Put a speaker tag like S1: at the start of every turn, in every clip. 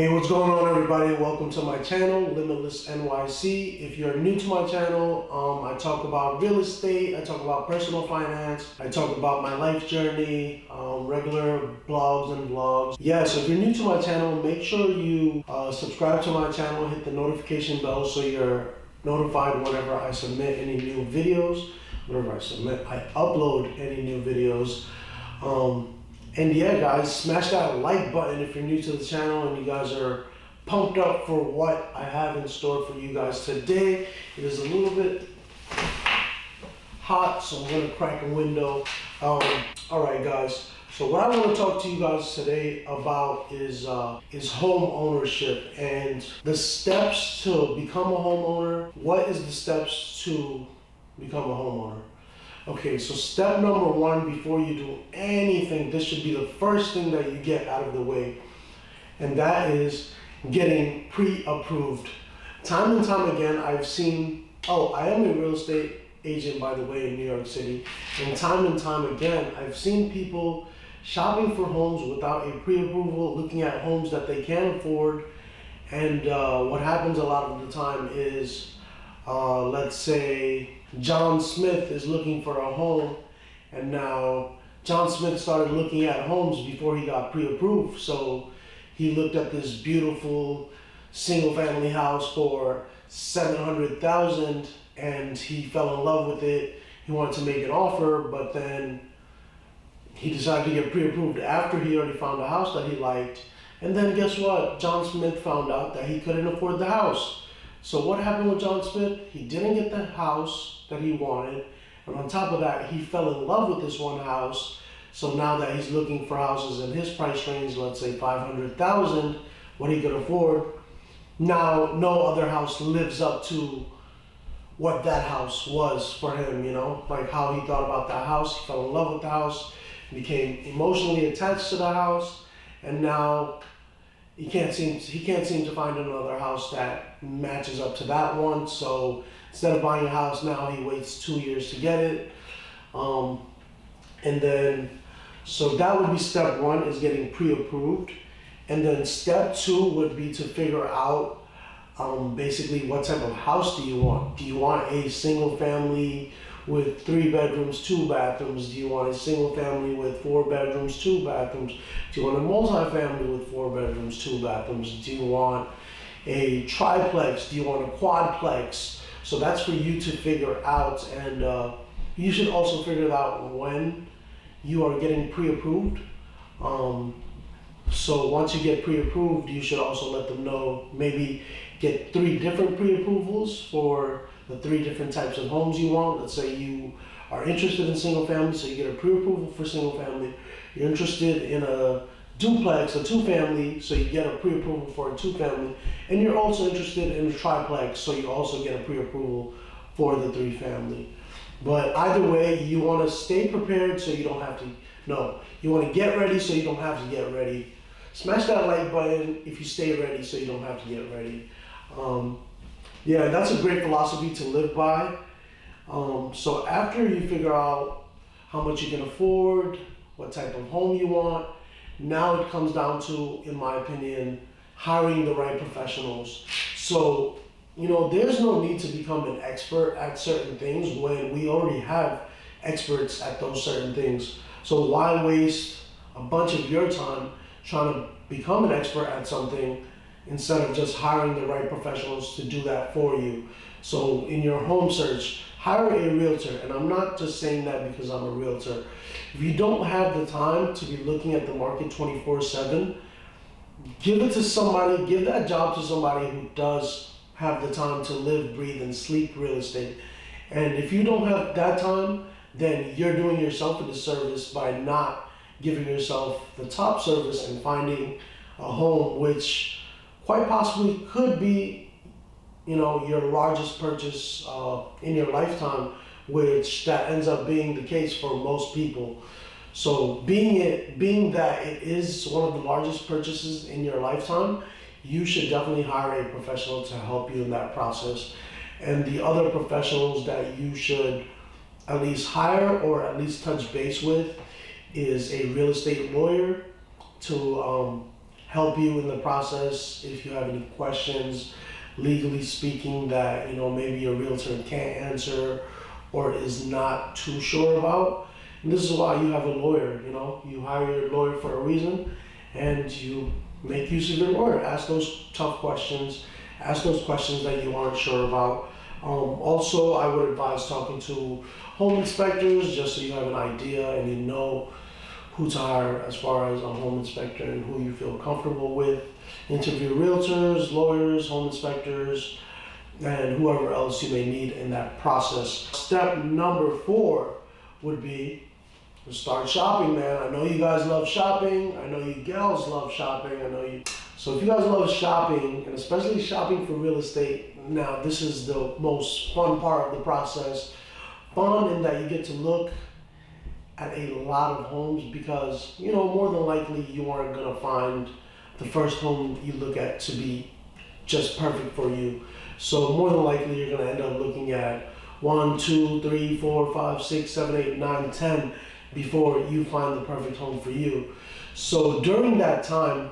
S1: Hey, what's going on, everybody? Welcome to my channel, Limitless NYC. If you're new to my channel, I talk about real estate, I talk about personal finance, I talk about my life journey, regular blogs and vlogs. Yeah, so if you're new to my channel, make sure you subscribe to my channel, hit the notification bell so you're notified whenever I submit any new videos, I upload any new videos. And yeah, guys, smash that like button if you're new to the channel and you guys are pumped up for what I have in store for you guys today. It is a little bit hot, so I'm gonna crack a window. All right, guys. So what I want to talk to you guys today about is home ownership and the steps to become a homeowner. What is the steps to become a homeowner? Okay, so step number one, before you do anything, this should be the first thing that you get out of the way, and that is getting pre-approved. Time and time again, I've seen, I am a real estate agent, by the way, in New York City, and time again, I've seen people shopping for homes without a pre-approval, looking at homes that they can't afford, and what happens a lot of the time is, let's say, John Smith is looking for a home, and now John Smith started looking at homes before he got pre-approved. So he looked at this beautiful single-family house for $700,000, and he fell in love with it. He wanted to make an offer, but then he decided to get pre-approved after he already found a house that he liked. And then guess what? John Smith found out that he couldn't afford the house. So what happened with John Smith? He didn't get the house that he wanted, and on top of that, he fell in love with this one house. So now that he's looking for houses in his price range, let's say $500,000, what he could afford, now no other house lives up to what that house was for him, you know, like how he thought about that house. He fell in love with the house, became emotionally attached to the house, and now he can't seem to find another house that matches up to that one. So instead of buying a house now, he waits 2 years to get it. And then, so that would be step one, is getting pre-approved. And then step two would be to figure out basically what type of house do you want. Do you want a single family with 3 bedrooms, 2 bathrooms? Do you want a single family with 4 bedrooms, 2 bathrooms? Do you want a multi-family with 4 bedrooms, 2 bathrooms? Do you want a triplex? Do you want a quadplex? So that's for you to figure out, and you should also figure it out when you are getting pre-approved. So once you get pre-approved, you should also let them know, maybe get 3 different pre-approvals for the 3 different types of homes you want. Let's say you are interested in single family, so you get a pre-approval for single family. You're interested in a duplex, a 2-family, so you get a pre-approval for a 2-family. And you're also interested in a triplex, so you also get a pre-approval for the 3-family. But either way, you want to stay prepared so you don't have to, you want to get ready so you don't have to get ready. Smash that like button if you stay ready so you don't have to get ready. Yeah, that's a great philosophy to live by. So after you figure out how much you can afford, what type of home you want, now it comes down to, in my opinion, hiring the right professionals. So, there's no need to become an expert at certain things when we already have experts at those certain things. So why waste a bunch of your time trying to become an expert at something instead of just hiring the right professionals to do that for you? So in your home search, hire a realtor. And I'm not just saying that because I'm a realtor. If you don't have the time to be looking at the market 24/7, give it to somebody, give that job to somebody who does have the time to live, breathe, and sleep real estate. And if you don't have that time, then you're doing yourself a disservice by not giving yourself the top service and finding a home which quite possibly could be, your largest purchase in your lifetime, which that ends up being the case for most people. So being that it is one of the largest purchases in your lifetime, you should definitely hire a professional to help you in that process. And the other professionals that you should at least hire or at least touch base with is a real estate lawyer to help you in the process if you have any questions, legally speaking, that maybe your realtor can't answer or is not too sure about. And this is why you have a lawyer. You hire your lawyer for a reason, and you make use of your lawyer. Ask those tough questions. Ask those questions that you aren't sure about. Also, I would advise talking to home inspectors just so you have an idea and you know who to hire as far as a home inspector and who you feel comfortable with. Interview realtors, lawyers, home inspectors, and whoever else you may need in that process. Step number 4 would be to start shopping, man. I know you guys love shopping. I know you gals love shopping. So if you guys love shopping, and especially shopping for real estate, now this is the most fun part of the process. Fun in that you get to look at a lot of homes, because more than likely you aren't gonna find the first home you look at to be just perfect for you. So more than likely you're gonna end up looking at 1, 2, 3, 4, 5, 6, 7, 8, 9, 10 before you find the perfect home for you. So during that time,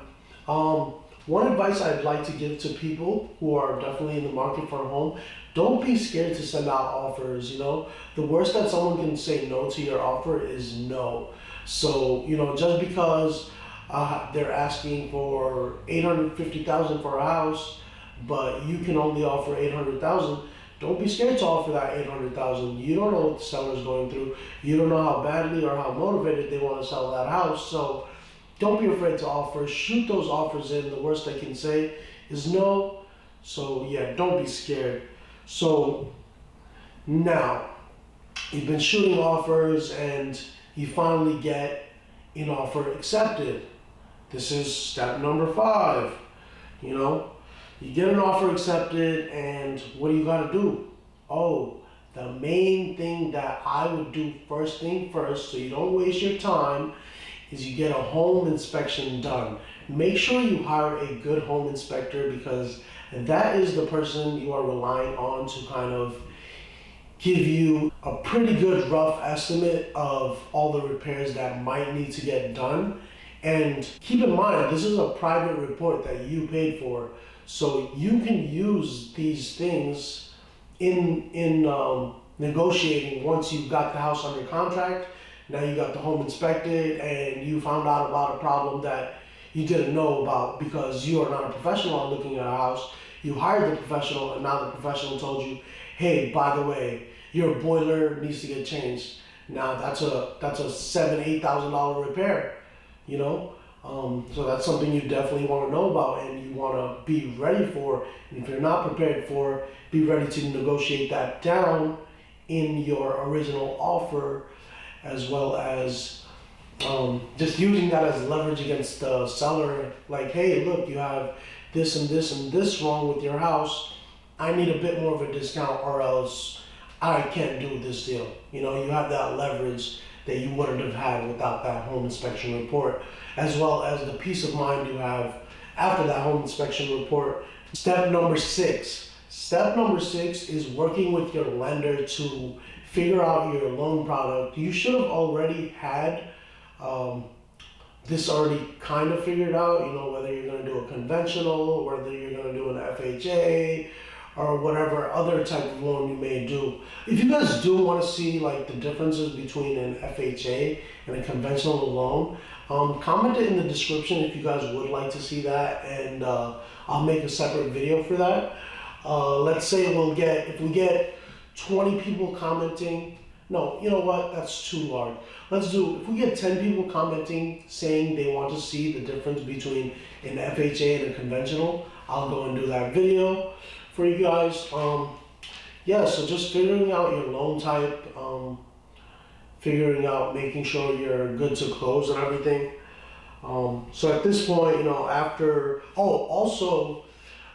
S1: one advice I'd like to give to people who are definitely in the market for a home: don't be scared to send out offers. The worst that someone can say no to your offer is no. So just because they're asking for $850,000 for a house, but you can only offer $800,000. Don't be scared to offer that $800,000. You don't know what the seller's going through. You don't know how badly or how motivated they want to sell that house. So don't be afraid to offer. Shoot those offers in. The worst they can say is no. So yeah, don't be scared. So now you've been shooting offers and you finally get an offer accepted. This is step number 5. You get an offer accepted, and what do you gotta do? Oh, the main thing that I would do first thing first, so you don't waste your time, is you get a home inspection done. Make sure you hire a good home inspector, because that is the person you are relying on to kind of give you a pretty good rough estimate of all the repairs that might need to get done. And keep in mind, this is a private report that you paid for, so you can use these things in negotiating. Once you got the house under contract, now you got the home inspected, and you found out about a problem that you didn't know about because you are not a professional on looking at a house. You hired the professional, and now the professional told you, hey, by the way, your boiler needs to get changed. Now that's a $7,000-8,000 repair. So that's something you definitely want to know about and you want to be ready for. And if you're not prepared for, be ready to negotiate that down in your original offer, as well as just using that as leverage against the seller. Like, hey, look, you have this and this and this wrong with your house. I need a bit more of a discount, or else I can't do this deal. You have that leverage that you wouldn't have had without that home inspection report, as well as the peace of mind you have after that home inspection report. Step number 6. Step number 6 is working with your lender to figure out your loan product. You should have already had this already kind of figured out, whether you're going to do a conventional, whether you're going to do an FHA, or whatever other type of loan you may do. If you guys do want to see like the differences between an FHA and a conventional loan, comment it in the description if you guys would like to see that, and I'll make a separate video for that. Let's say if we get 20 people commenting, no, you know what, that's too large. If we get 10 people commenting saying they want to see the difference between an FHA and a conventional, I'll go and do that video for you guys. So just figuring out your loan type, making sure you're good to close and everything. So at this point, also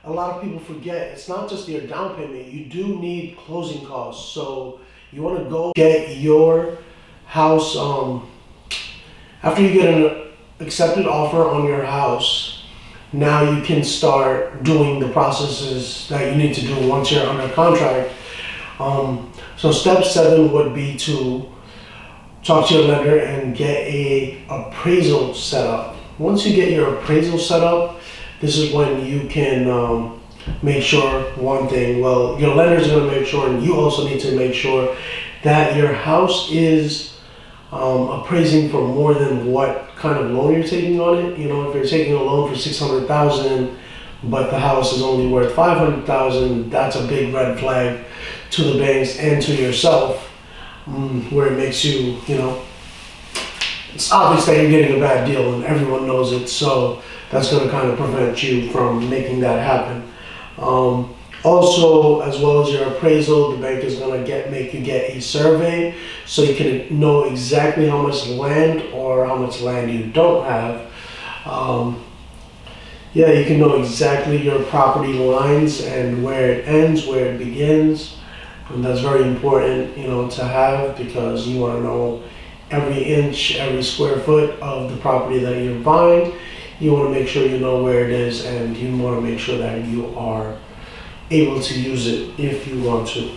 S1: a lot of people forget, it's not just your down payment, you do need closing costs. So you want to go get your house, after you get an accepted offer on your house, now you can start doing the processes that you need to do once you're under contract. So step 7 would be to talk to your lender and get a appraisal set up. once you get your appraisal set up, this is when you can make sure one thing. Well, your lender's going to make sure, and you also need to make sure that your house is appraising for more than what kind of loan you're taking on it. You know, if you're taking a loan for $600,000, but the house is only worth $500,000, that's a big red flag to the banks and to yourself, where it makes you, you know, it's obvious that you're getting a bad deal and everyone knows it. So that's going to kind of prevent you from making that happen. Also, as well as your appraisal, the bank is going to make you get a survey so you can know exactly how much land or how much land you don't have. Yeah, you can know exactly your property lines and where it ends, where it begins. And that's very important, you know, to have, because you want to know every inch, every square foot of the property that you're buying. You want to make sure you know where it is, and you want to make sure that you are able to use it if you want to.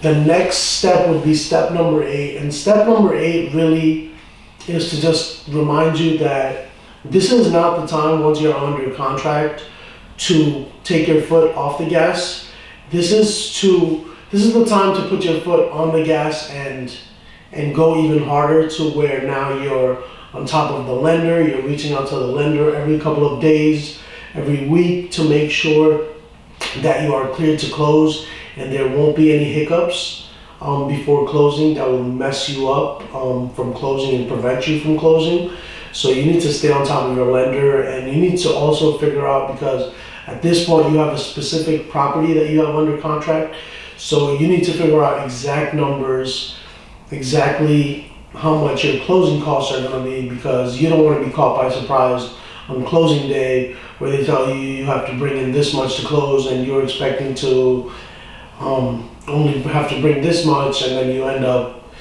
S1: The next step would be step number 8. And step number 8 really is to just remind you that this is not the time, once you're under contract, to take your foot off the gas. This is the time to put your foot on the gas and go even harder, to where now you're on top of the lender. You're reaching out to the lender every couple of days, every week, to make sure that you are cleared to close and there won't be any hiccups before closing that will mess you up from closing and prevent you from closing. So you need to stay on top of your lender, and you need to also figure out, because at this point you have a specific property that you have under contract, so you need to figure out exact numbers, exactly how much your closing costs are going to be, because you don't want to be caught by surprise on closing day where they tell you you have to bring in this much to close, and you're expecting to only have to bring this much, and then you end up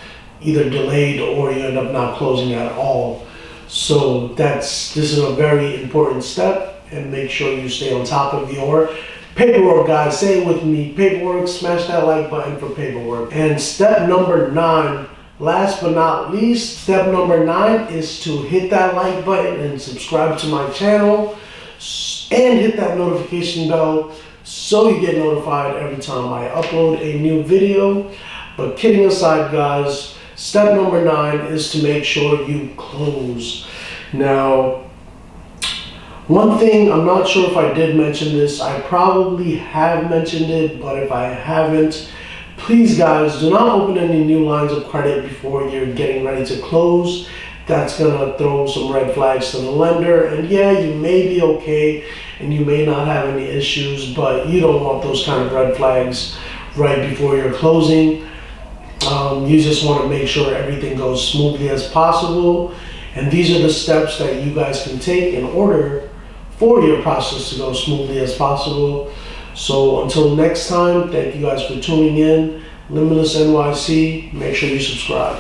S1: either delayed or you end up not closing at all. So this is a very important step, and make sure you stay on top of your paperwork, guys. Say it with me, paperwork. Smash that like button for paperwork. And step number 9, last but not least, step number 9 is to hit that like button and subscribe to my channel, and hit that notification bell so you get notified every time I upload a new video. But kidding aside, guys, step number 9 is to make sure you close. Now, one thing, I'm not sure if I did mention this. I probably have mentioned it, but if I haven't, please, guys, do not open any new lines of credit before you're getting ready to close. That's gonna throw some red flags to the lender. And yeah, you may be okay and you may not have any issues, but you don't want those kind of red flags right before you're closing. You just want to make sure everything goes smoothly as possible. And these are the steps that you guys can take in order for your process to go smoothly as possible. So until next time, thank you guys for tuning in. Limitless NYC, make sure you subscribe.